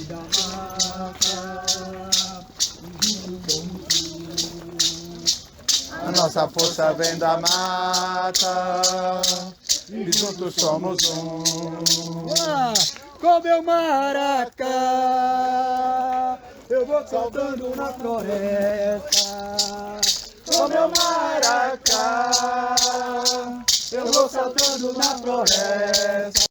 da mata. A nossa força vem da mata, e juntos somos um. Com meu maracá, eu vou saltando na floresta. Com meu maracá, eu vou saltando na floresta.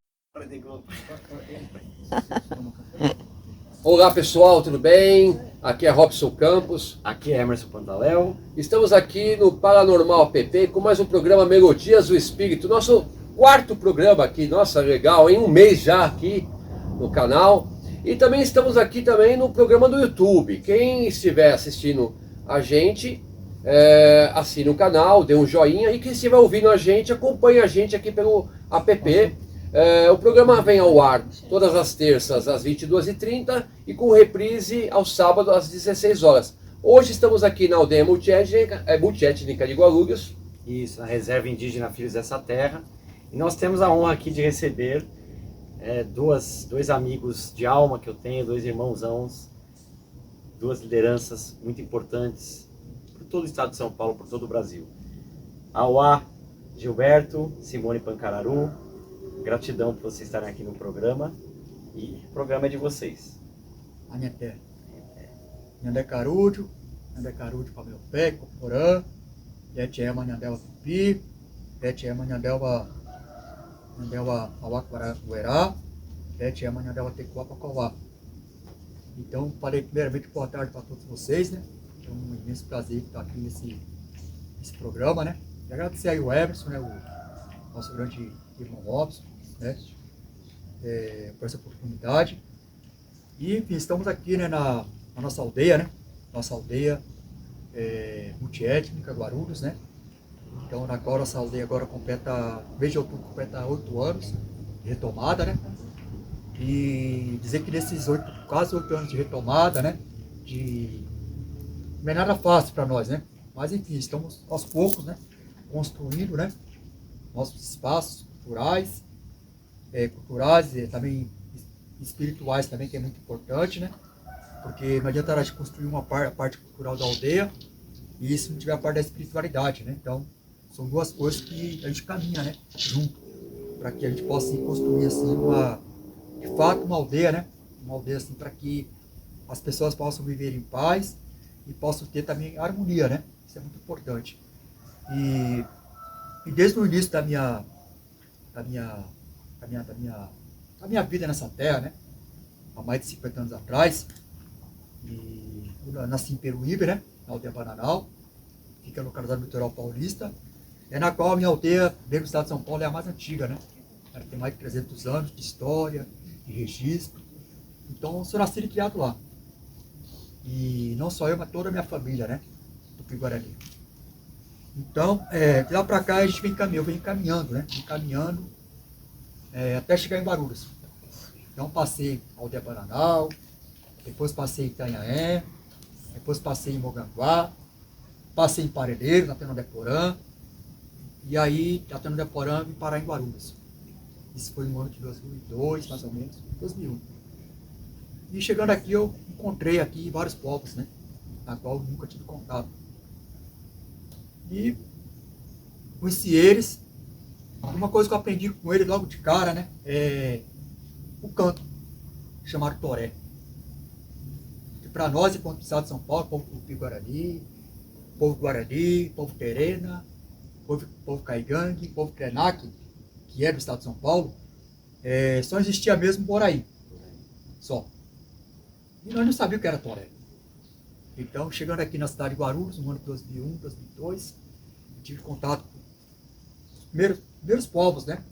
Olá pessoal, tudo bem? Aqui é Robson Campos. Aqui é Emerson Pantaléu. Estamos aqui no Paranormal PP com mais um programa Melodias do Espírito. Nosso quarto programa aqui, nossa, legal, em um mês já aqui no canal. E também estamos aqui também no programa do YouTube. Quem estiver assistindo a gente, assine o canal, dê um joinha. E quem estiver ouvindo a gente, acompanhe a gente aqui pelo app. O programa vem ao ar todas as terças às 22h30 e com reprise aos sábados às 16 horas. Hoje estamos aqui na aldeia multiétnica de Guarulhos. Isso, na Reserva Indígena Filhos dessa Terra. E nós temos a honra aqui de receber dois amigos de alma que eu tenho, dois irmãozãos, duas lideranças muito importantes por todo o estado de São Paulo, por todo o Brasil. Auá Gilberto, Simone Pancararu, gratidão por vocês estarem aqui no programa. E o programa é de vocês. Anheté. Nhandé Carudio para meu pé, Coporã, Yetiema Nhandelva Tupi, Yetiema Nhandelva Awaquaraguerá, Yetiema Nhandelva Tecuapacauá. Então, falei primeiramente boa tarde para todos vocês, né? É um imenso prazer estar aqui nesse programa, né? E agradecer aí o Emerson, né? O nosso grande irmão Robson, né? Por essa oportunidade. E, enfim, estamos aqui, né, na nossa aldeia, né? Nossa aldeia multiétnica, Guarulhos, né? Então, agora nossa aldeia agora completa, mês de outubro, completa 8 anos de retomada, né? E dizer que nesses quase 8 anos de retomada, né? Não é nada fácil para nós, né? Mas, enfim, estamos aos poucos, né? Construindo, né? Nossos espaços culturais e também espirituais também, que é muito importante, né? Porque não adianta a gente construir a parte cultural da aldeia e isso não tiver a parte da espiritualidade, né? Então, são duas coisas que a gente caminha, né? Junto, para que a gente possa assim, construir assim de fato uma aldeia, né? Uma aldeia assim para que as pessoas possam viver em paz e possam ter também harmonia, né? Isso é muito importante. E desde o início da minha vida nessa terra, né? Há mais de 50 anos atrás, e eu nasci em Peruíbe, né? Na aldeia Bananal, fica localizada no litoral paulista, na qual a minha aldeia, dentro do estado de São Paulo, é a mais antiga, né? Ela tem mais de 300 anos de história, de registro. Então, eu sou nascido e criado lá. E não só eu, mas toda a minha família, né? Do Tupi-Guarani. Então, de lá para cá a gente eu venho caminhando, né? Até chegar em Guarulhos. Então passei a aldeia Bananal, depois passei em Itanhaém, depois passei em Moganguá, passei em Parelheiros, na Tenondeporã, e aí, da Tenondeporã, vim parar em Guarulhos. Isso foi no ano de 2002, mais ou menos, 2001. E chegando aqui, eu encontrei aqui vários povos, né? Na qual eu nunca tive contato. E conheci eles. Uma coisa que eu aprendi com eles logo de cara, né? É o canto, chamado toré. E para nós, enquanto estado de São Paulo, povo Tupi-Guarani, povo Guarani, povo Terena, povo Caigangue, povo Krenak, que é do estado de São Paulo, só existia mesmo Boraí. Só. E nós não sabíamos o que era toré. Então, chegando aqui na cidade de Guarulhos, no ano de 2001, 2002, eu tive contato com os primeiros povos, né?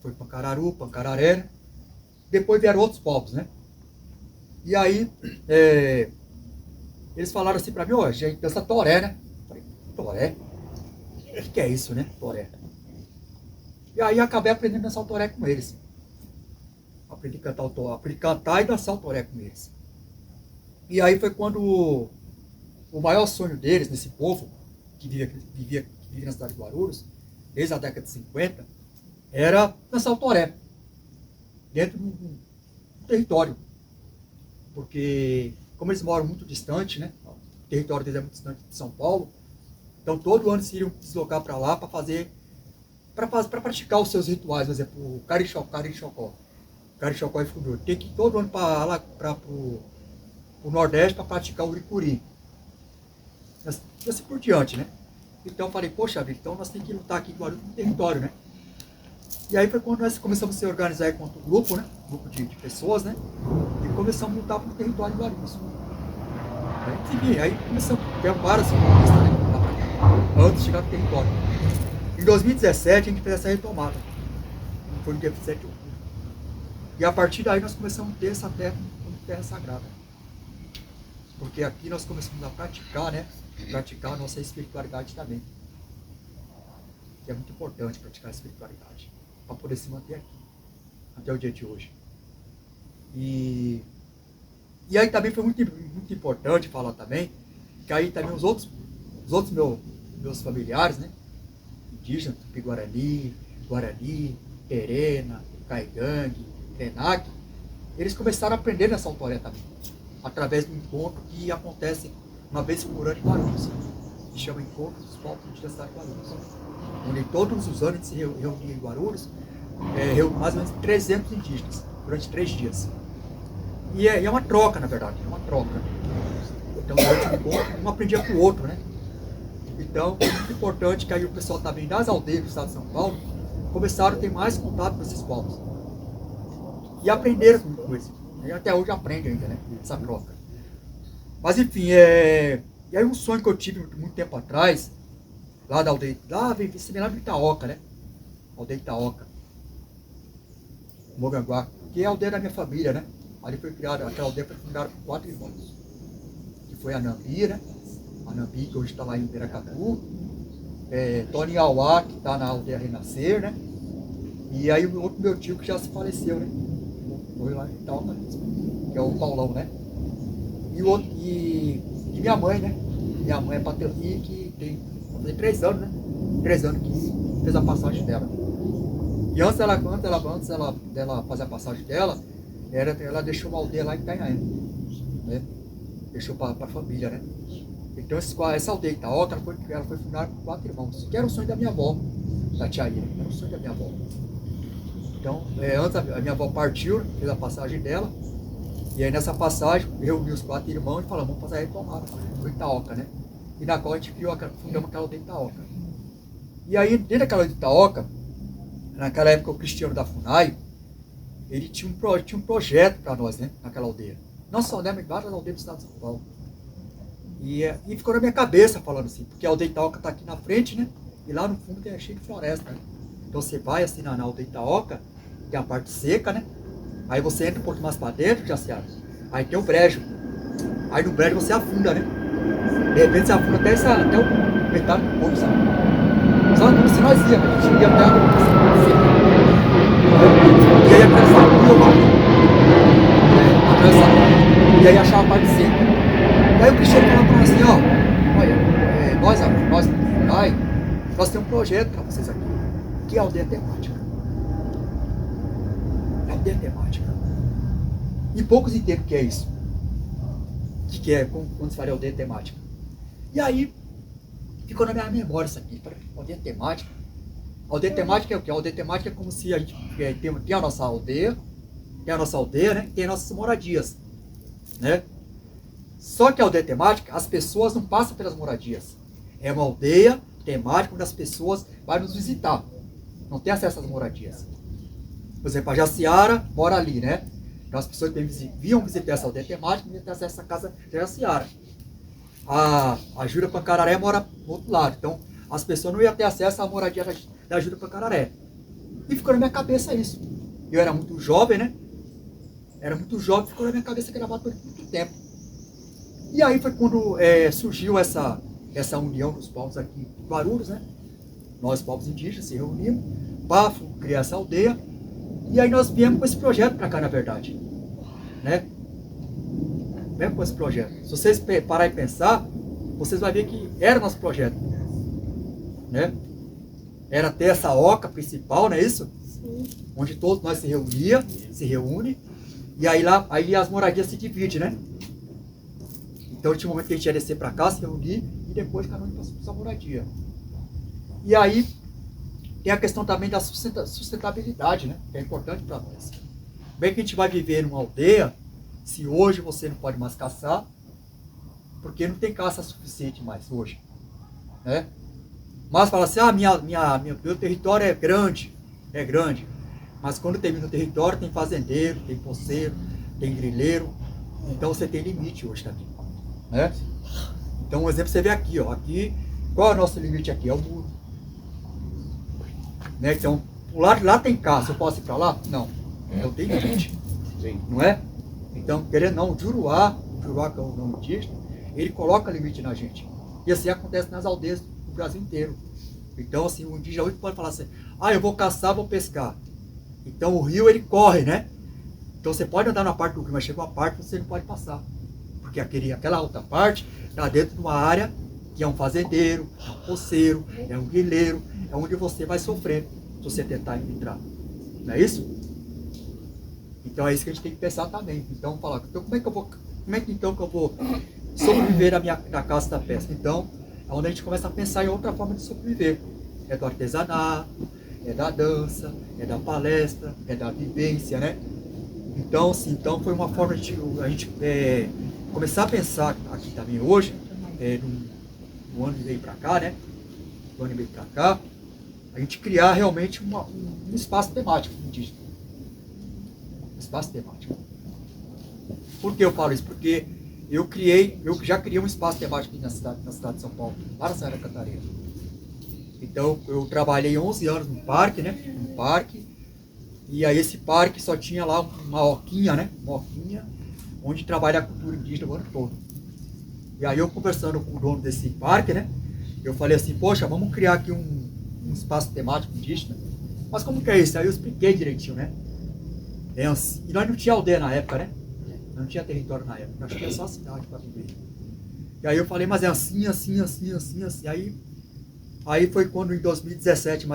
Foi Pancararu, Pancararé, né? Depois vieram outros povos, né? E aí, eles falaram assim pra mim, ó, gente, dança toré, né? Eu falei, toré? O que é isso, né? Toré. E aí, acabei aprendendo a dançar o toré com eles. Aprendi a cantar e dançar o toré com eles. E aí foi quando o maior sonho deles, nesse povo, que vivia na cidade de Guarulhos, desde a década de 50, era dançar o toré, dentro do território. porque como eles moram muito distante, né? O território deles é muito distante de São Paulo, então todo ano eles iriam deslocar para lá para praticar os seus rituais, por exemplo, o Carixocó e Fundor. Tem que ir todo ano para lá, para o Nordeste para praticar o Uricuri. Assim por diante, né? Então eu falei, poxa vida, então nós temos que lutar aqui no território, né? E aí foi quando nós começamos a se organizar enquanto grupo, né? Grupo de pessoas, né? E começamos a lutar pelo território de Guarulhos. Aí começamos a ter várias conquistas, né? Antes de chegar no território. Em 2017 a gente fez essa retomada. Foi no dia 27 de outubro. E a partir daí nós começamos a ter essa terra como terra sagrada. Porque aqui nós começamos a praticar, né? Praticar a nossa espiritualidade também. Que é muito importante praticar a espiritualidade. Para poder se manter aqui. Até o dia de hoje. E aí também foi muito importante falar também, que aí também os outros meus familiares, né? Indígenas, Tupi-Guarani, Guarani, Terena, Caigangue, Krenak, eles começaram a aprender nessa autoré também, através do encontro que acontece uma vez por ano em Guarulhos, que chama Encontro dos Povos Indígenas de Guarulhos, onde todos os anos se reunia em Guarulhos, mais ou menos 300 indígenas, durante 3 dias. E é uma troca, na verdade, é uma troca. Então, durante o encontro, um aprendia com o outro, né? Então, é muito importante que aí o pessoal também das aldeias do estado de São Paulo começaram a ter mais contato com esses povos. E aprenderam com isso. E até hoje aprende ainda, né? Essa troca. Mas enfim, e aí um sonho que eu tive muito tempo atrás, lá da aldeia, lá de Itaoca, né? Aldeia Itaoca, Moganguá, que é a aldeia da minha família, né? Ali foi criada, aquela aldeia foi fundada por 4 irmãos. Que foi a Nambi, né? A Nambi, que hoje está lá em Piracatu. Tony Auá, que está na aldeia Renascer, né? E aí o outro meu tio que já se faleceu, né? Morreu lá em Itaoca, que é o Paulão, né? E minha mãe, né? Minha mãe é Pateli, que tem 3 anos, né? 3 anos que fez a passagem dela. E antes dela fazer a passagem dela, ela deixou uma aldeia lá em Itanhaém, né? Deixou para a família, né? Então essa aldeia Itaoca, ela foi fundada por 4 irmãos, que era o sonho da minha avó, da tia Ira, era o sonho da minha avó. Então, antes a minha avó partiu, fez a passagem dela, e aí nessa passagem, reuni os 4 irmãos e falamos, vamos fazer a retomada do Itaoca, né? E na qual a gente fundamos aquela aldeia Itaoca. E aí, dentro daquela aldeia Itaoca, naquela época o Cristiano da FUNAI, ele tinha um projeto para nós, né? Naquela aldeia. Não só, né? Mas várias aldeias do estado de São Paulo. E ficou na minha cabeça falando assim, porque a aldeia Itaoca está aqui na frente, né? E lá no fundo é cheio de floresta, né? Então você vai assim na aldeia Itaoca, tem a parte seca, né? Aí você entra um pouco mais para dentro, Jaciara. Aí tem o brejo. Aí no brejo você afunda, né? De repente você afunda até o metade do corpo, sabe? Só como se nós íamos, a gente ia até a seca. E aí atravessava o rio, e aí achava a parte seca. E aí o Cristiano falou para nós assim, ó, olha, nós temos um projeto para vocês aqui, que é a aldeia temática. Aldeia temática. E poucos entendem o que é isso. O que é quando se fala de aldeia temática. E aí, ficou na minha memória isso aqui. Aldeia temática. Aldeia temática é o quê? Aldeia temática é como se a gente tem a nossa aldeia, né? Tem as nossas moradias, né? Só que a aldeia temática, as pessoas não passam pelas moradias. É uma aldeia temática onde as pessoas vão nos visitar. Não tem acesso às moradias. Por exemplo, a Jaciara mora ali, né? Então as pessoas vinham visitar essa aldeia temática e ter acesso à casa da Jaciara. A Jura Pancararé mora do outro lado. Então as pessoas não iam ter acesso à moradia da Jura Pancararé. E ficou na minha cabeça isso. Eu era muito jovem, né? Ficou na minha cabeça gravado por muito tempo. E aí foi quando surgiu essa união dos povos aqui em Guarulhos, né? Nós, povos indígenas, se reunimos para criar essa aldeia. E aí nós viemos com esse projeto para cá, na verdade. Né? Viemos com esse projeto. Se vocês pararem e pensar, vocês vão ver que era nosso projeto. Né? Era ter essa oca principal, não é isso? Sim. Onde todos nós se reúne. E aí lá, aí as moradias se dividem, né? Então tinha um momento que a gente ia descer para cá, se reunir, e depois cada um ia para sua moradia. E aí tem a questão também da sustentabilidade, né? Que é importante para nós. Como é que a gente vai viver numa aldeia se hoje você não pode mais caçar, porque não tem caça suficiente mais hoje, né? Mas fala assim, meu território é grande, mas quando termina o território tem fazendeiro, tem poceiro, tem grileiro, então você tem limite hoje também, né? Então um exemplo você vê aqui, ó, aqui, qual é o nosso limite aqui? É o muro, né? Então, o lado lá tem caça, eu posso ir para lá? Não, então tem limite, não é? Então, querendo não, o Juruá que é o nome indígena, ele coloca limite na gente. E assim acontece nas aldeias do Brasil inteiro. Então, assim, o indígena hoje pode falar assim, eu vou caçar, vou pescar. Então, o rio, ele corre, né? Então, você pode andar na parte do rio, mas chega uma parte que você não pode passar. Porque aquela outra parte está dentro de uma área que é um fazendeiro, é um poceiro, é um grileiro, é onde você vai sofrer se você tentar entrar. Não é isso? Então é isso que a gente tem que pensar também. Então falar, então, como é que eu vou sobreviver na caça da pesca? Então é onde a gente começa a pensar em outra forma de sobreviver. É do artesanato, é da dança, é da palestra, é da vivência, né? Então, assim, foi uma forma de a gente começar a pensar aqui também hoje, no ano e meio para cá, né? Do ano e meio para cá, a gente criar realmente um espaço temático indígena. Espaço temático. Por que eu falo isso? Porque eu já criei um espaço temático aqui na cidade de São Paulo, lá na Serra Catarina. Então eu trabalhei 11 anos no parque, né? Um parque. E aí esse parque só tinha lá uma oquinha, né? Uma oquinha, onde trabalha a cultura indígena o ano todo. E aí eu conversando com o dono desse parque, né? Eu falei assim, poxa, vamos criar aqui um espaço temático indígena. Mas como que é isso? Aí eu expliquei direitinho, né? E nós não tinha aldeia na época, né? Não tinha território na época, nós tinha só a cidade para viver. E aí eu falei, mas é assim. Aí foi quando em 2017,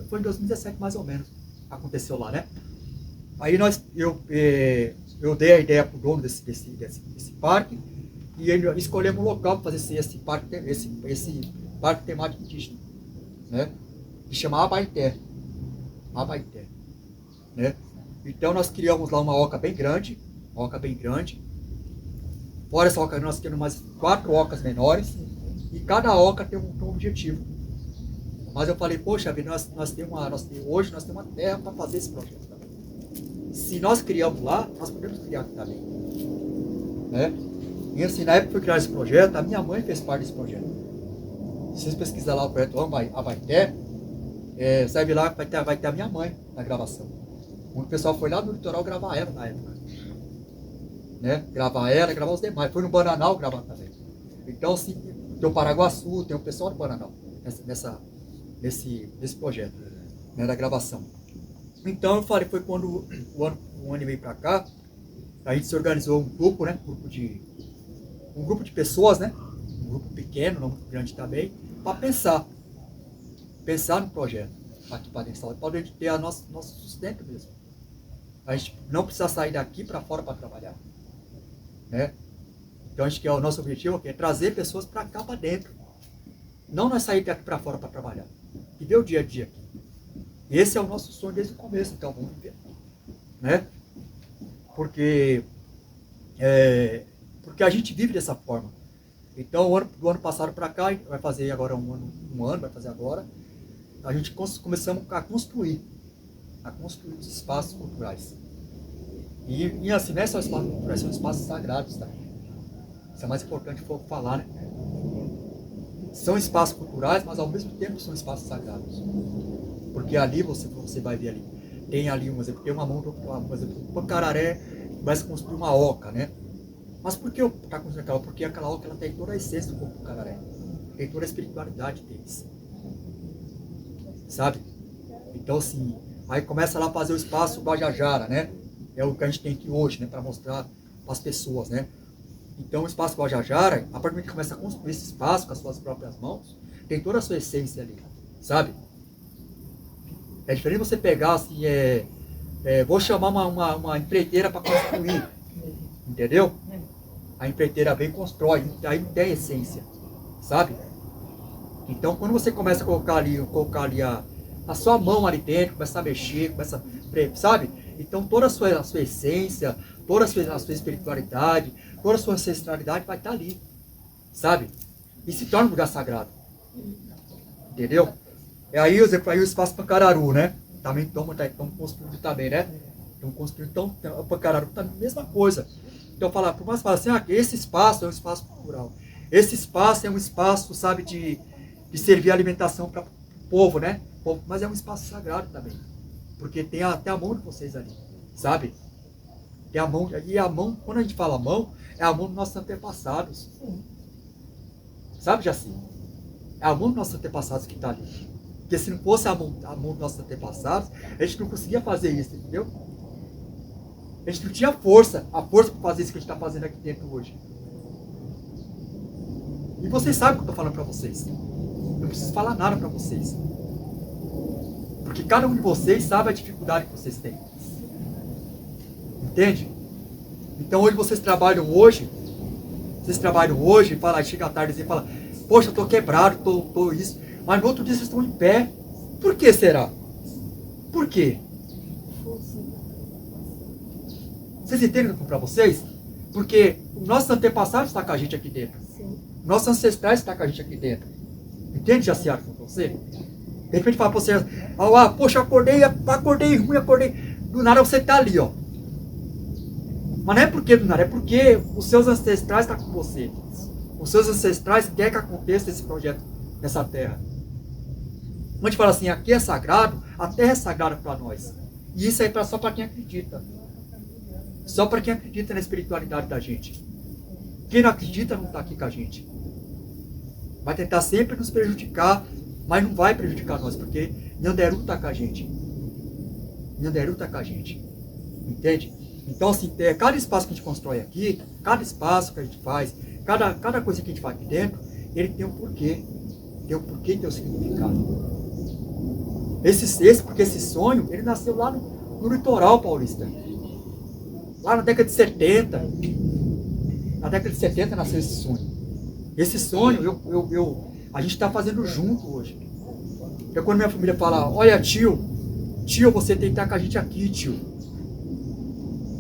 foi em 2017 mais ou menos, aconteceu lá, né? Aí eu dei a ideia pro dono desse parque e escolhemos um local para fazer esse parque temático indígena, né? Que chama Abaeté, né? Então nós criamos lá uma oca bem grande. Fora essa oca nós temos mais 4 ocas menores e cada oca tem um objetivo. Mas eu falei, poxa vida, hoje nós temos uma terra para fazer esse projeto também. Se nós criamos lá, nós podemos criar aqui também, né? E assim, na época que foi criado esse projeto, a minha mãe fez parte desse projeto. Se vocês pesquisarem lá o projeto Abaeté, você vai lá, vai ter a minha mãe na gravação. O pessoal foi lá no litoral gravar ela na época, né? Gravar ela, gravar os demais. Foi no Bananal gravar também. Então, assim, tem o Paraguaçu, tem o pessoal do Bananal nesse projeto, né, da gravação. Então, eu falei, foi quando um ano e meio pra cá, a gente se organizou um grupo, né? Um grupo de pessoas, né? Um grupo pequeno, não muito grande também, para pensar no projeto aqui para dentro, para a gente ter nosso sustento mesmo. A gente não precisa sair daqui para fora para trabalhar, né? Então acho que o nosso objetivo é trazer pessoas para cá para dentro, não nós sair daqui para fora para trabalhar, viver o dia a dia aqui. Esse é o nosso sonho desde o começo, então vamos viver, né? Porque a gente vive dessa forma. Então do ano passado para cá, vai fazer agora um ano, vai fazer agora, a gente começamos a construir os espaços culturais. E assim, não é só espaços culturais, são espaços sagrados também. Isso é mais importante falar, né? São espaços culturais, mas ao mesmo tempo são espaços sagrados. Porque ali você vai ver ali. Tem ali, um exemplo, tem uma mão, por exemplo, o Pancararé vai se construir uma oca, né? Mas por que está construindo aquela oca? Porque aquela oca ela tem toda a essência do povo do Pancararé. Tem toda a espiritualidade deles. Sabe? Então assim, aí começa lá a fazer o espaço Guajajara, né? É o que a gente tem aqui hoje, né? Para mostrar para as pessoas, né? Então o espaço Guajajara, a partir do momento que começa a construir esse espaço com as suas próprias mãos, tem toda a sua essência ali, sabe? É diferente você pegar assim, vou chamar uma empreiteira para construir, entendeu? A empreiteira vem e constrói, aí não tem essência, sabe? Então, quando você começa a colocar ali a sua mão ali dentro, começa a mexer, sabe? Então, toda a sua essência, toda a sua espiritualidade, toda a sua ancestralidade vai estar ali, sabe? E se torna um lugar sagrado, entendeu? E aí o espaço Pancararu, né? Também estamos construindo também, né? Estamos construindo, então, o Pancararu também, mesma coisa. Então, por mais falar assim, esse espaço é um espaço cultural. Esse espaço é um espaço, sabe, de servir alimentação para o povo, né? Mas é um espaço sagrado também. Porque tem até a mão de vocês ali, sabe? Tem a mão, e a mão, quando a gente fala mão, é a mão dos nossos antepassados. Sabe, Jaci? É a mão dos nossos antepassados que está ali. Porque se não fosse a mão dos nossos antepassados, a gente não conseguia fazer isso, entendeu? A gente não tinha a força para fazer isso que a gente está fazendo aqui dentro hoje. E vocês sabem o que eu estou falando para vocês. Não preciso falar nada para vocês. Porque cada um de vocês sabe a dificuldade que vocês têm. Entende? Então hoje vocês trabalham hoje, e fala, chega à tarde e fala, poxa, eu estou quebrado, estou isso. Mas no outro dia vocês estão em pé. Por que será? Por quê? Vocês entendem para vocês? Porque os nossos antepassados estão com a gente aqui dentro. Sim. Nossos ancestrais estão com a gente aqui dentro. Entende, Jaciara, com você? De repente fala para você, poxa, acordei ruim, do nada você está ali, ó. Mas não é porque do nada, é porque os seus ancestrais estão com você. Os seus ancestrais querem que aconteça esse projeto nessa terra. Quando a gente fala assim, aqui é sagrado, a terra é sagrada para nós. E isso aí é só para quem acredita. Só para quem acredita na espiritualidade da gente. Quem não acredita não está aqui com a gente. Vai tentar sempre nos prejudicar, mas não vai prejudicar nós, porque Nhanderu está com a gente. Nhanderu está com a gente. Entende? Então, assim, cada espaço que a gente constrói aqui, cada espaço que a gente faz, cada coisa que a gente faz aqui dentro, ele tem um porquê. Tem um porquê e tem um significado. Porque esse sonho, ele nasceu lá no litoral paulista. Lá na década de 70. Na década de 70 nasceu esse sonho. Esse sonho, a gente está fazendo junto hoje. Então quando minha família fala, olha tio, você tem que estar com a gente aqui, tio.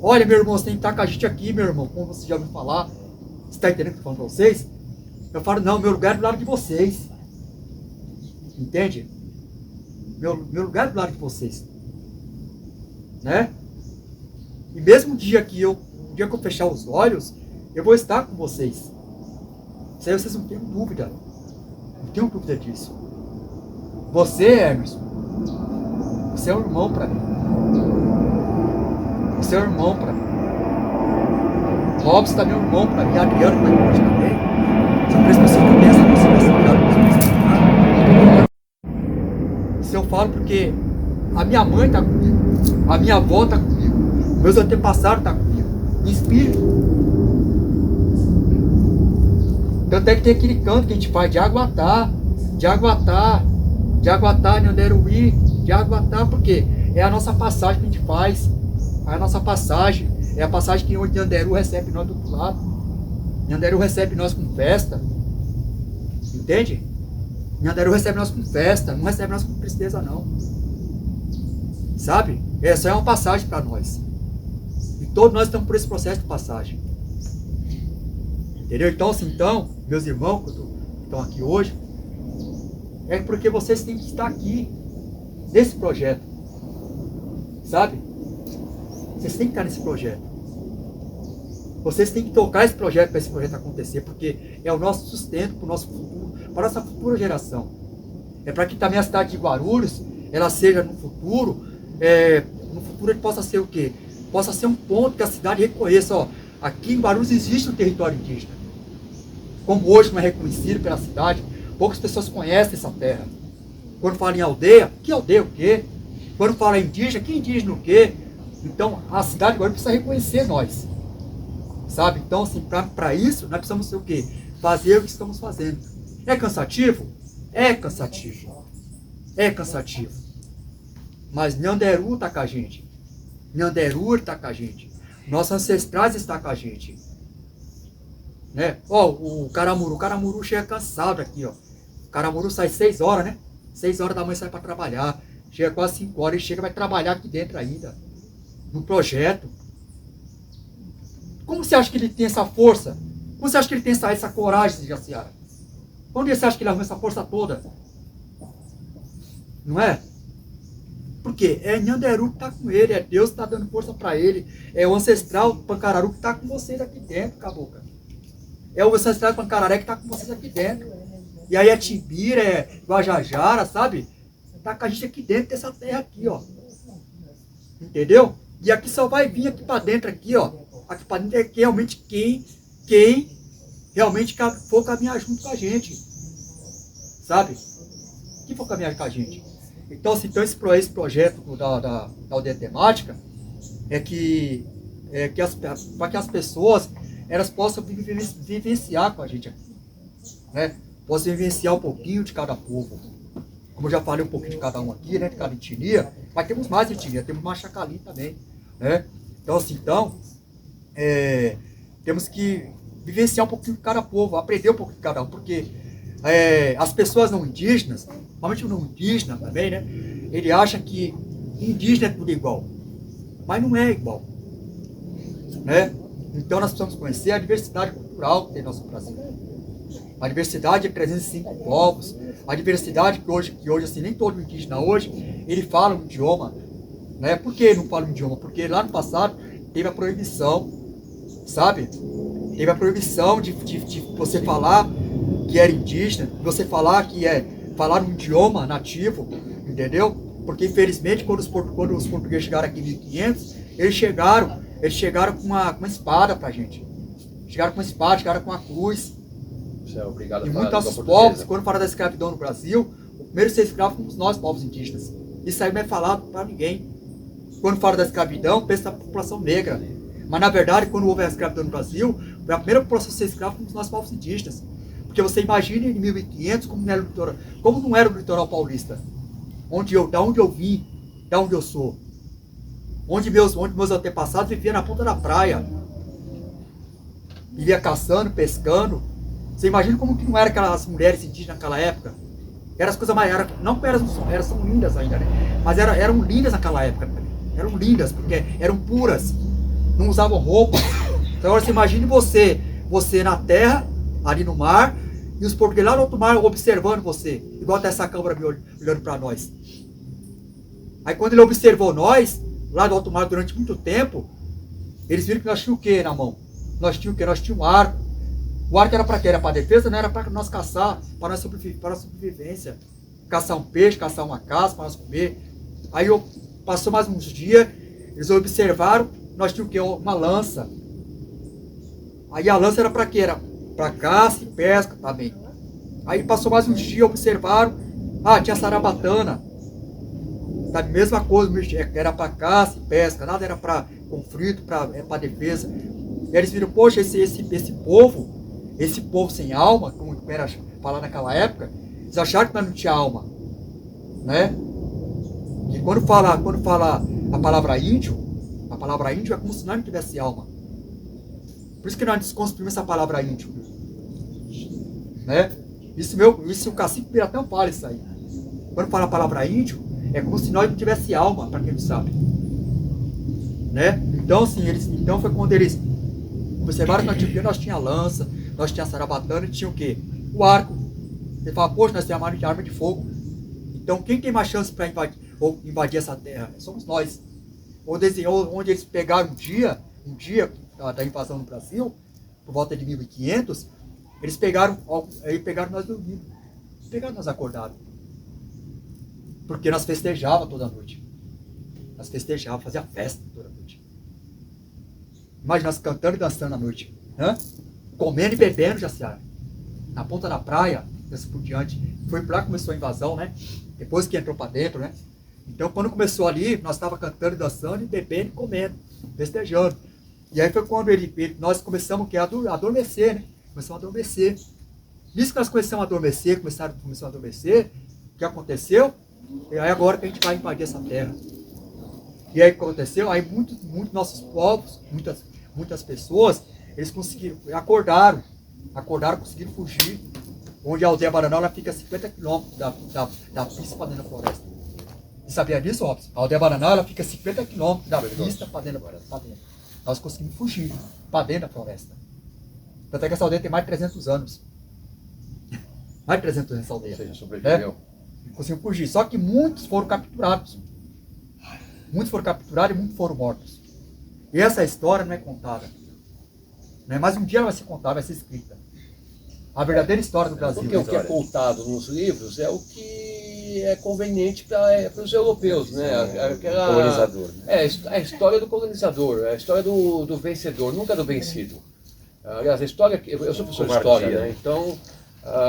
Olha, meu irmão, você tem que estar com a gente aqui, meu irmão. Como você já ouviu falar, você está entendendo o que eu estou falando para vocês? Eu falo, não, meu lugar é do lado de vocês. Entende? Meu lugar é do lado de vocês. Né? E mesmo o dia que eu fechar os olhos, eu vou estar com vocês. Isso aí vocês não tenham dúvida. Não tenham dúvida disso. Você, Emerson, você é um irmão para mim. Você é um irmão para mim. Robson também é um irmão para mim. Adriano também é um irmão também. São três pessoas que eu tenho essa possibilidade. Isso eu falo porque a minha mãe está comigo. A minha avó está comigo. Meus antepassados estão comigo. Em espírito. Tanto é que tem aquele canto que a gente faz de Aguatá, Nhanderuí, de Aguatá, porque é a nossa passagem que a gente faz. É a nossa passagem. É a passagem que o Nhanderu recebe nós do outro lado. Nhanderu recebe nós com festa. Entende? Nhanderu recebe nós com festa, não recebe nós com tristeza, não. Sabe? Essa é uma passagem para nós. E todos nós estamos por esse processo de passagem. Entendeu? Então, assim, meus irmãos que estão aqui hoje, é porque vocês têm que estar aqui, nesse projeto. Sabe? Vocês têm que estar nesse projeto. Vocês têm que tocar esse projeto para esse projeto acontecer, porque é o nosso sustento para o nosso futuro, para a nossa futura geração. É para que também a cidade de Guarulhos, ela seja no futuro ele possa ser o quê? Possa ser um ponto que a cidade reconheça, ó, aqui em Guarulhos existe um território indígena. Como hoje não é reconhecido pela cidade, poucas pessoas conhecem essa terra. Quando fala em aldeia, que aldeia o quê? Quando fala em indígena, que indígena o quê? Então, a cidade agora precisa reconhecer nós. Sabe? Então, assim, para isso, nós precisamos ser o quê? Fazer o que estamos fazendo. É cansativo? É cansativo. É cansativo. Mas Nhanderu está com a gente. Nhanderu está com a gente. Nossos ancestrais estão com a gente. Né? Ó, o Caramuru chega cansado aqui, ó. O Caramuru sai 6 horas, né? 6 horas da manhã sai para trabalhar. Chega quase 5 horas, ele chega e vai trabalhar aqui dentro ainda. No projeto. Como você acha que ele tem essa força? Como você acha que ele tem essa coragem, Jaciara? Onde você acha que ele arruma essa força toda? Não é? Porque é Nhanderu que está com ele, é Deus que está dando força para ele, é o ancestral Pancararu que está com vocês aqui dentro, Cabocla. É o ancestral Pancararé que está com vocês aqui dentro. E aí é Tibira, é Guajajara, sabe? Está com a gente aqui dentro dessa terra aqui, ó. Entendeu? E aqui só vai vir aqui para dentro aqui, ó. Aqui para dentro é que realmente quem realmente for caminhar junto com a gente. Sabe? Quem for caminhar com a gente. Então, assim, esse projeto da aldeia temática para que as pessoas elas possam vivenciar com a gente aqui, né? Possam vivenciar um pouquinho de cada povo. Como eu já falei um pouquinho de cada um aqui, né? De cada etnia, mas temos mais etnia, temos Machacali também, né? Então, assim, temos que vivenciar um pouquinho de cada povo, aprender um pouquinho de cada um, porque as pessoas não indígenas, principalmente o não indígena também, né? Ele acha que indígena é tudo igual, mas não é igual, né? Então nós precisamos conhecer a diversidade cultural que tem no nosso Brasil, a diversidade de 305 povos, a diversidade que hoje assim, nem todo indígena hoje, ele fala um idioma, né? Por que não fala um idioma? Porque lá no passado teve a proibição, sabe? Teve a proibição de você falar que era indígena, você falar que falar um idioma nativo, entendeu? Porque infelizmente quando os portugueses chegaram aqui em 1500, eles chegaram com uma espada pra gente. Chegaram com uma espada, chegaram com uma cruz. Você é obrigado a E falar muitos língua povos, portuguesa. quando falaram da escravidão no Brasil, o primeiro a ser escravo fomos nós, povos indígenas. Isso aí não é falado para ninguém. Quando fala da escravidão, pensa na população negra. Mas na verdade, quando houve a escravidão no Brasil, a primeira população a ser escrava fomos nós, povos indígenas. Porque você imagina em 1500 como não era o litoral paulista. Da onde eu vim, da onde eu sou. Onde meus antepassados viviam na ponta da praia. Vivia caçando, pescando. Você imagina como que não eram aquelas mulheres indígenas naquela época? Eram as coisas mais... elas são lindas ainda, né? Mas eram lindas naquela época. Eram lindas, porque eram puras. Não usavam roupa. Então agora você imagine você na terra, ali no mar, e os portugueses lá no outro mar observando você. Igual até essa câmera olhando para nós. Aí quando ele observou nós, lá do alto mar durante muito tempo, eles viram que nós tínhamos o que na mão? Nós tínhamos o que? Nós tínhamos um arco. O arco era para quê? Era para defesa? Não era para nós caçar, para nossa sobrevivência. Caçar um peixe, caçar uma caça, para nós comer. Aí passou mais uns dias, eles observaram, nós tínhamos o que? Uma lança. Aí a lança era para quê? Era para caça e pesca também. Aí passou mais uns dias, observaram, tinha sarabatana. Da mesma coisa, era para caça e pesca, nada era para conflito, para defesa. E eles viram, poxa, esse povo sem alma, como era falar naquela época, eles acharam que nós não tinha alma, né? E quando fala a palavra índio é como se nós não tivesse alma. Por isso que nós desconstruímos essa palavra índio, né? Isso o cacique Piratão fala isso aí. Quando fala a palavra índio, é como se nós não tivesse alma, para quem não sabe, né? Então assim, foi quando eles observaram que nós tinha lança, nós tinha sarabatana e tinha o quê? O arco. Ele fala, poxa, nós temos arma de fogo. Então quem tem mais chance para invadir essa terra? Somos nós. Onde eles pegaram um dia da invasão no Brasil, por volta de 1500, eles pegaram nós dormindo. Pegaram nós acordados. Porque nós festejava toda noite. Nós festejava, fazia festa toda noite. Imagina nós cantando e dançando à noite. Né? Comendo e bebendo, Jaciara. Na ponta da praia, assim por diante. Foi por lá que começou a invasão, né? Depois que entrou para dentro, né? Então quando começou ali, nós estávamos cantando e dançando, e bebendo e comendo, festejando. E aí foi quando nós começamos a adormecer, né? Começamos a adormecer. Nisso que nós começamos a adormecer, começamos a adormecer, o que aconteceu? E aí agora que a gente vai invadir essa terra. E aí aconteceu, aí muitos nossos povos, muitas pessoas, eles acordaram, conseguiram fugir, onde a aldeia Bananal ela fica a 50 quilômetros da pista para dentro da floresta. Você sabia disso, Robson? A aldeia Bananal ela fica a 50 quilômetros da pista para dentro da floresta. Nós conseguimos fugir para dentro da floresta. Tanto é que essa aldeia tem mais de 300 anos. Mais de 300 anos essa aldeia. Ou seja, sobreviveu. Conseguimos fugir. Só que muitos foram capturados. Muitos foram capturados e muitos foram mortos. E essa história não é contada. Né? Mas um dia ela vai ser contada, vai ser escrita. A verdadeira história do Brasil. Porque o que é contado nos livros é o que é conveniente para os europeus, né? Colonizador. Né? É a história do colonizador, é a história do vencedor, nunca do vencido. Aliás, a história, eu sou professor de história, né? Então,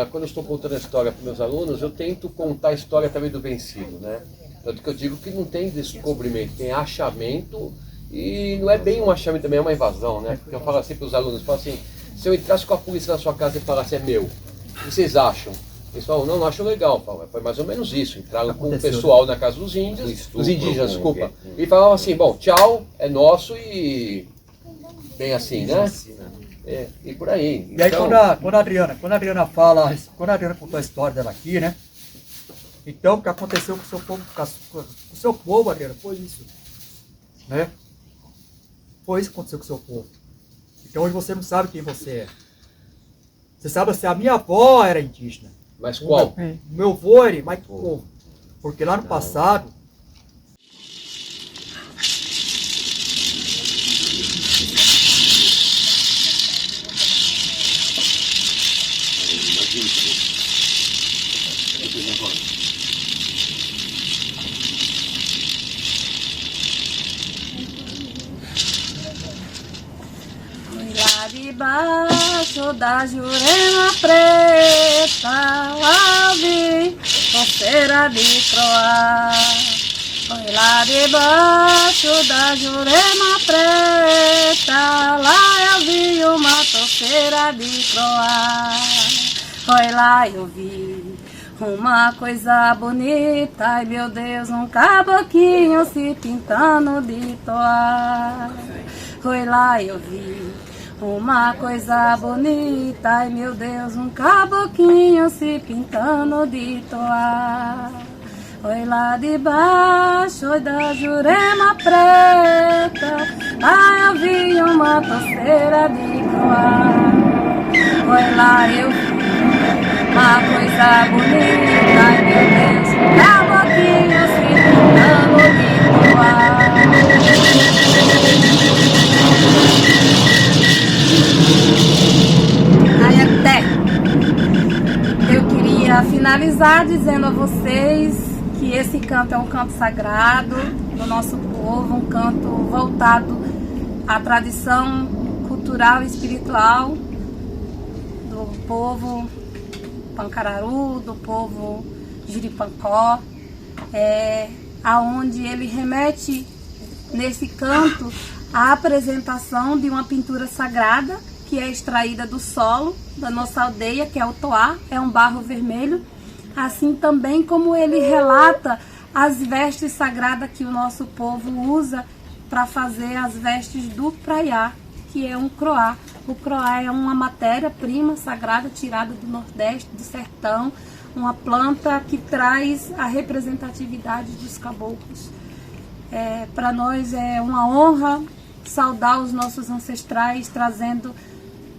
quando eu estou contando a história para meus alunos, eu tento contar a história também do vencido, né? Tanto que eu digo que não tem descobrimento, tem achamento, e não é bem um achamento também, é uma invasão, né? Porque eu falo assim para os alunos, eu falo assim, se eu entrasse com a polícia na sua casa e falasse é meu, o que vocês acham? Eles falam, não acho legal. Falo, foi mais ou menos isso. Entraram com o pessoal na casa dos índios, dos indígenas, desculpa. E falavam assim, bom, tchau, é nosso e bem assim, né? E por aí. E aí quando a Adriana fala, quando a Adriana contou a história dela aqui, né? Então o que aconteceu com o seu povo, o seu povo, Adriana, foi isso. Né? Foi isso que aconteceu com o seu povo. Então hoje você não sabe quem você é. Você sabe assim, a minha avó era indígena. Mas qual? O meu avô era mais povo. Porque lá no passado, lá debaixo da Jurema preta, lá vi coceira de Croá. Foi lá debaixo da Jurema preta, lá eu vi uma toceira de Croá. Foi lá eu vi uma coisa bonita, ai meu Deus, um caboclinho se pintando de toalha. Foi lá eu vi uma coisa bonita, ai meu Deus, um caboclinho se pintando de toalha. Foi lá debaixo da Jurema preta, ai eu vi uma toceira de Croá. Foi lá eu vi uma coisa bonita, ai meu Deus, um caboclinho se pintando de toalha. Aí até eu queria finalizar dizendo a vocês que esse canto é um canto sagrado do nosso povo, um canto voltado à tradição cultural e espiritual do povo Pancararu, do povo Jiripancó, aonde ele remete nesse canto a apresentação de uma pintura sagrada que é extraída do solo da nossa aldeia, que é o toá, é um barro vermelho, assim também como ele relata as vestes sagradas que o nosso povo usa para fazer as vestes do praiá, que é um croá. O croá é uma matéria-prima sagrada tirada do Nordeste, do sertão, uma planta que traz a representatividade dos caboclos. Para nós é uma honra saudar os nossos ancestrais, trazendo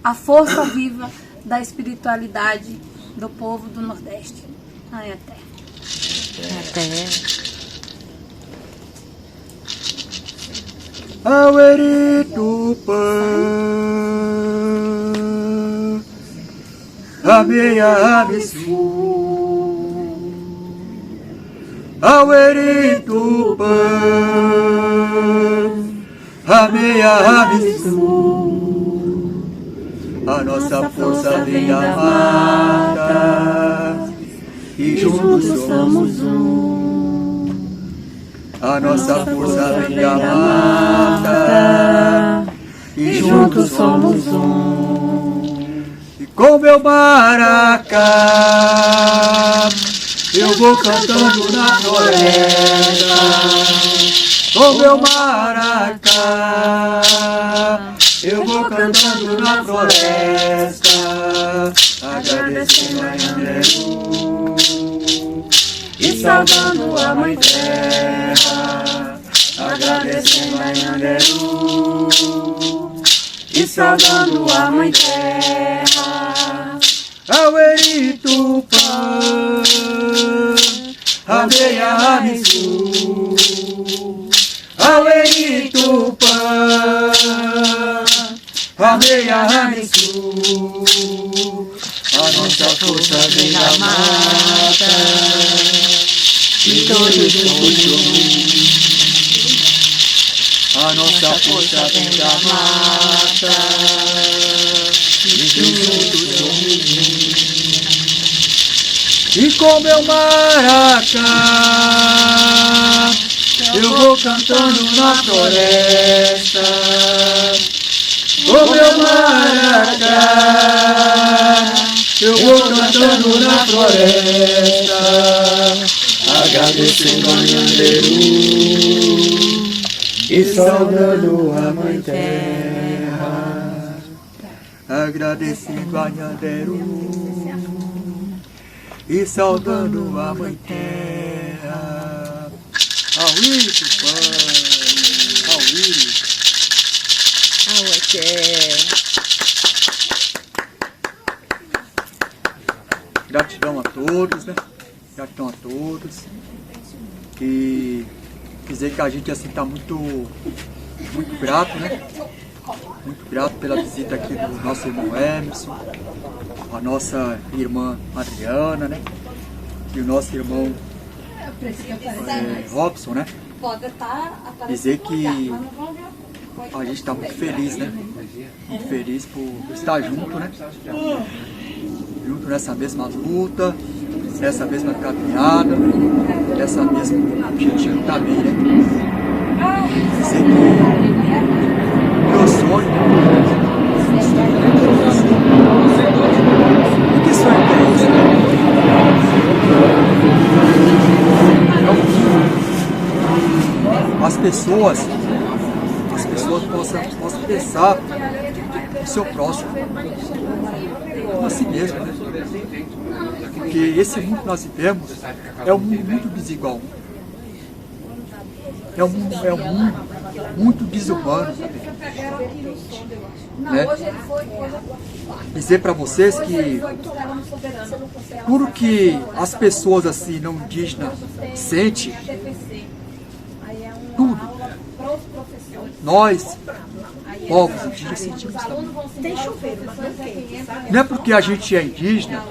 a força viva da espiritualidade do povo do Nordeste. Ai, até. Aueritupã, Ameia Amesu, Aueritupã, Ameia Amesu. A nossa força vem da mata e juntos somos um. A nossa força vem da mata e juntos somos um. E com meu maracá eu vou cantando na floresta, com meu maracá. Eu vou cantando na floresta, agradecendo a Nhanderu e saudando a Mãe Terra. Agradecendo a Nhanderu e saudando a Mãe Terra. Aueritupã, Ameia Amisu, Aueritupã, Ameia Amisu. A nossa força vem da mata e todos os. A nossa força vem da mata e todos os. E com meu maracá eu vou cantando na floresta. Com meu maracá eu vou cantando na floresta, agradecendo a Nhanderu e saudando a Mãe Terra. Agradecendo a Nhanderu e saudando a Mãe Terra. Auíri, pai, auíri. Gratidão a todos, né? Gratidão a todos. E dizer que a gente assim está muito grato, né? Muito grato pela visita aqui do nosso irmão Emerson, a nossa irmã Adriana, né? E o nosso irmão Robson, né? Dizer que a gente está muito feliz, né? Muito feliz por estar junto, né? Junto nessa mesma luta, nessa mesma caminhada, nessa mesma objetivo também, né? Dizer que meu sonho, o que sonho é isso, né? As pessoas possam pensar no seu próximo, como assim mesmo, né? Porque esse mundo que nós vivemos é um mundo muito desigual, é um mundo muito desumano, né? Dizer para vocês que tudo que as pessoas assim não indígenas sentem, tudo, nós, povos indígenas, sentimos também. Não é porque a gente é indígena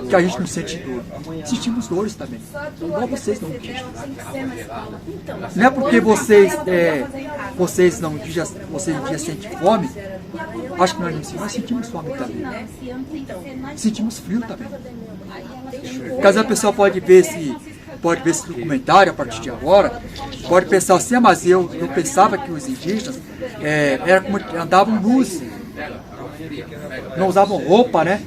que a gente não sente dor. Sentimos dores também, igual vocês não indígenas. Não é porque vocês não indígenas, vocês indígenas sentem fome, acho que nós sentimos fome também. Sentimos frio também. Caso a pessoa pode ver esse documentário a partir de agora, pode pensar assim, mas eu pensava que os indígenas era como andavam nus, não usavam roupa, né?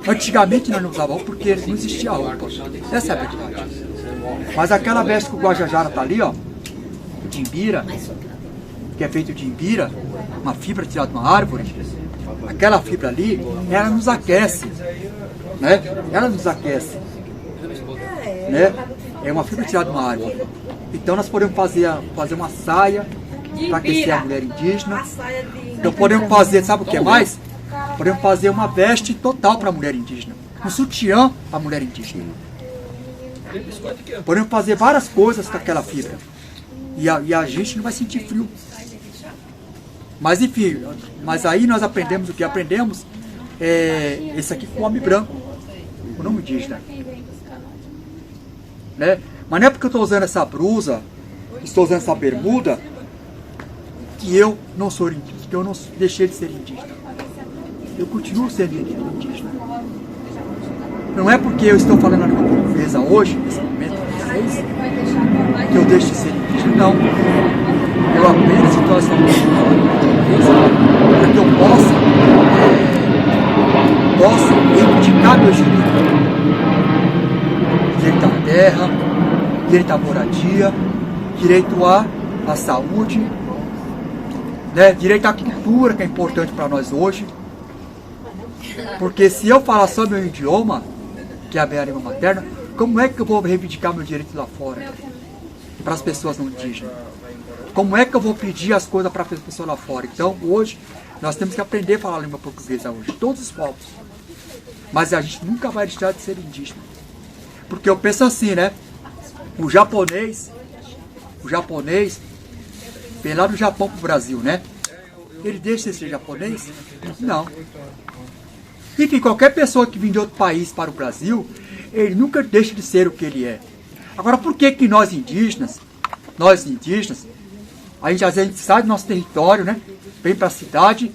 Antigamente nós não usávamos roupa porque não existia roupa. Essa é a verdade. Mas aquela veste que o Guajajara tá ali, ó, de imbira, que é feito de imbira, uma fibra tirada de uma árvore, aquela fibra ali, ela nos aquece, né? Ela nos aquece, né? É uma fibra tirada de uma árvore. Então nós podemos fazer uma saia para aquecer a mulher indígena. Então podemos fazer, sabe o que mais? Podemos fazer uma veste total para a mulher indígena, um sutiã para a mulher indígena. Podemos fazer várias coisas com aquela fibra e a gente não vai sentir frio. Mas enfim, mas aí nós aprendemos o que aprendemos, esse aqui com o homem branco, o nome indígena, né? Mas não é porque eu estou usando essa blusa, estou usando essa bermuda, que eu não sou indígena, que eu não deixei de ser indígena. Eu continuo sendo indígena. Não é porque eu estou falando a língua portuguesa hoje, nesse momento com vocês, que eu deixo de ser indígena, não. Eu apenas estou essa língua portuguesa para que eu possa reivindicar meu direito. Direito à terra, direito à moradia, direito à saúde, né? Direito à cultura, que é importante para nós hoje. Porque se eu falar só meu idioma, que é a minha língua materna, como é que eu vou reivindicar meu direito lá fora para as pessoas não indígenas? Como é que eu vou pedir as coisas para as pessoas lá fora? Então, hoje, nós temos que aprender a falar a língua portuguesa hoje, todos os povos. Mas a gente nunca vai deixar de ser indígena. Porque eu penso assim, né? O japonês, vem lá do Japão pro Brasil, né? Ele deixa de ser japonês? Não. Enfim, qualquer pessoa que vem de outro país para o Brasil, ele nunca deixa de ser o que ele é. Agora, por que nós indígenas, a gente às vezes sai do nosso território, né? Vem para a cidade,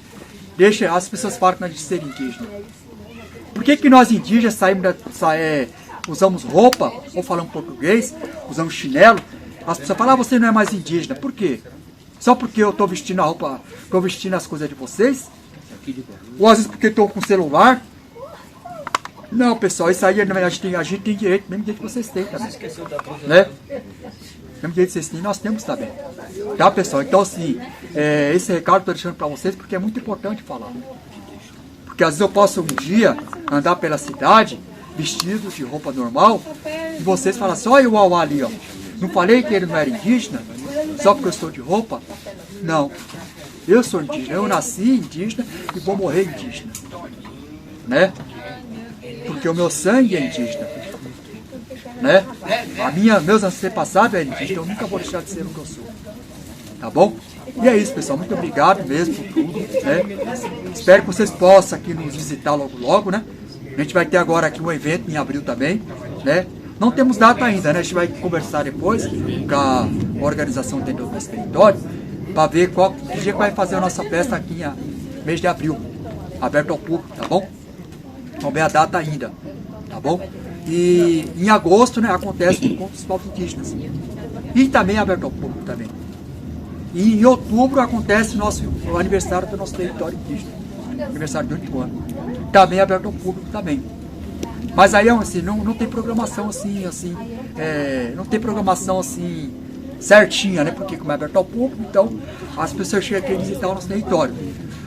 deixa as pessoas falam que nós de ser indígena. Por que nós indígenas usamos roupa, ou falamos português, usamos chinelo? As pessoas falam, você não é mais indígena. Por quê? Só porque eu estou vestindo a roupa, estou vestindo as coisas de vocês? Ou às vezes porque estou com celular? Não, pessoal, isso aí a gente tem direito, mesmo direito que vocês têm também. Né? Mesmo direito que vocês têm, nós temos também. Tá, pessoal? Então, assim, esse recado eu estou deixando para vocês porque é muito importante falar. Porque às vezes eu posso um dia andar pela cidade vestido de roupa normal e vocês falam assim, olha o Uauá ali, ó. Não falei que ele não era indígena? Só porque eu estou de roupa? Não. Eu sou indígena, eu nasci indígena e vou morrer indígena. Né? Porque o meu sangue é indígena. Né? Meus antepassados eram indígenas, eu nunca vou deixar de ser o que eu sou. Tá bom? E é isso, pessoal. Muito obrigado mesmo por tudo. Né? Espero que vocês possam aqui nos visitar logo logo, né? A gente vai ter agora aqui um evento em abril também, né? Não temos data ainda, né? A gente vai conversar depois com a organização dentro do nosso território para ver que dia que vai fazer a nossa festa aqui em mês de abril, aberto ao público, tá bom? Não vem a data ainda, tá bom? E em agosto, né, acontece o encontro dos povos indígenas e também aberto ao público também. E em outubro acontece o aniversário do nosso território indígena, aniversário de 8 anos, também aberto ao público também. Mas aí assim, não tem programação não tem programação assim certinha, né? Porque como é aberto ao público, então as pessoas chegam aqui visitar o nosso território.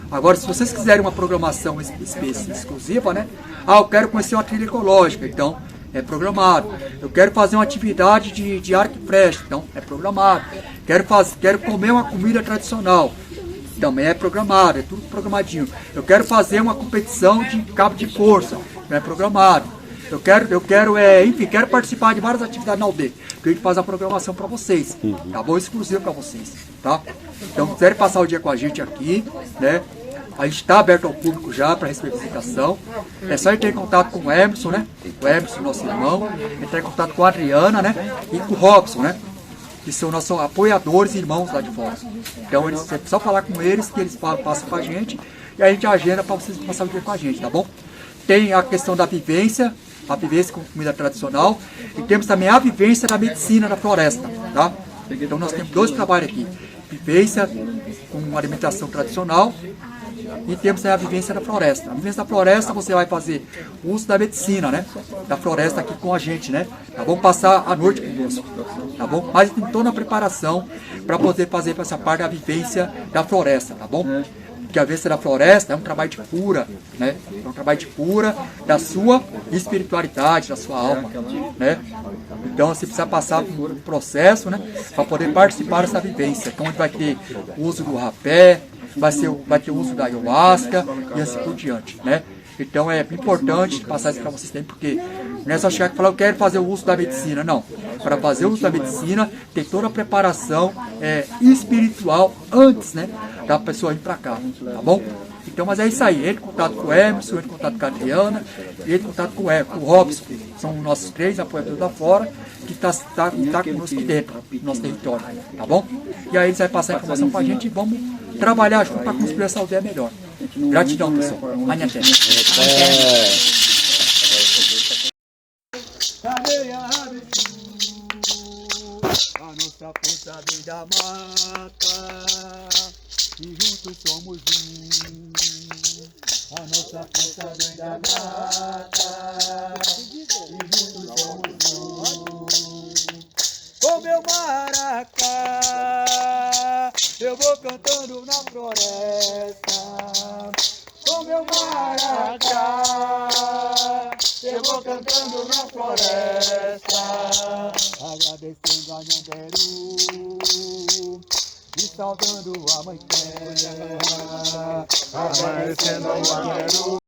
Agora, se vocês quiserem uma programação exclusiva, né? Eu quero conhecer uma trilha ecológica, então é programado. Eu quero fazer uma atividade de arco e flecha, então é programado. Quero comer uma comida tradicional, também é programado, é tudo programadinho. Eu quero fazer uma competição de cabo de força, não é programado. Eu quero participar de várias atividades na aldeia, que a gente faz a programação para vocês, tá bom? Exclusivo para vocês, tá? Então, se quiserem passar o dia com a gente aqui, né? A gente está aberto ao público já para receber visitação. É só entrar em contato com o Emerson, né? O Emerson, nosso irmão, entrar em contato com a Adriana, né? E com o Robson, né? Que são nossos apoiadores e irmãos lá de fora. Então, é só falar com eles, que eles passam com a gente, e a gente agenda para vocês passar o dia com a gente, tá bom? Tem a questão da vivência, a vivência com comida tradicional, e temos também a vivência da medicina da floresta, tá? Então nós temos 2 trabalhos aqui, vivência com alimentação tradicional, e temos a vivência da floresta. A vivência da floresta você vai fazer uso da medicina, né? Da floresta aqui com a gente, né? Tá bom? Passar a noite conosco, tá bom? Mas tem toda a preparação para poder fazer essa parte da vivência da floresta, tá bom? Porque a vivência da floresta é um trabalho de cura, né? É um trabalho de cura da sua espiritualidade, da sua alma, né? Então você precisa passar por um processo, né? Para poder participar dessa vivência. Então a gente vai ter o uso do rapé, vai ter o uso da ayahuasca e assim por diante, né? Então é importante passar isso para vocês também, porque não é só chegar e falar, eu quero fazer o uso da medicina, não. Para fazer o uso da medicina, tem toda a preparação espiritual antes, né, da pessoa ir para cá, tá bom? Então, mas é isso aí, entre em contato com o Emerson, entre em contato com a Adriana, entre em contato com o Robson, que são nossos 3 apoiadores lá fora, que tá conosco dentro do nosso território, tá bom? E aí eles vão passar a informação para a gente e vamos trabalhar junto para construir essa aldeia melhor. Gratidão, pessoal. Anhaté. A nossa força vem da mata e juntos somos um. A nossa força vem da mata e juntos somos um. meu maracá, eu vou cantando na floresta. Com meu maracá, eu vou cantando na floresta. Agradecendo a Nhanderu e saudando a mãe terra. Agradecendo a Nhanderu.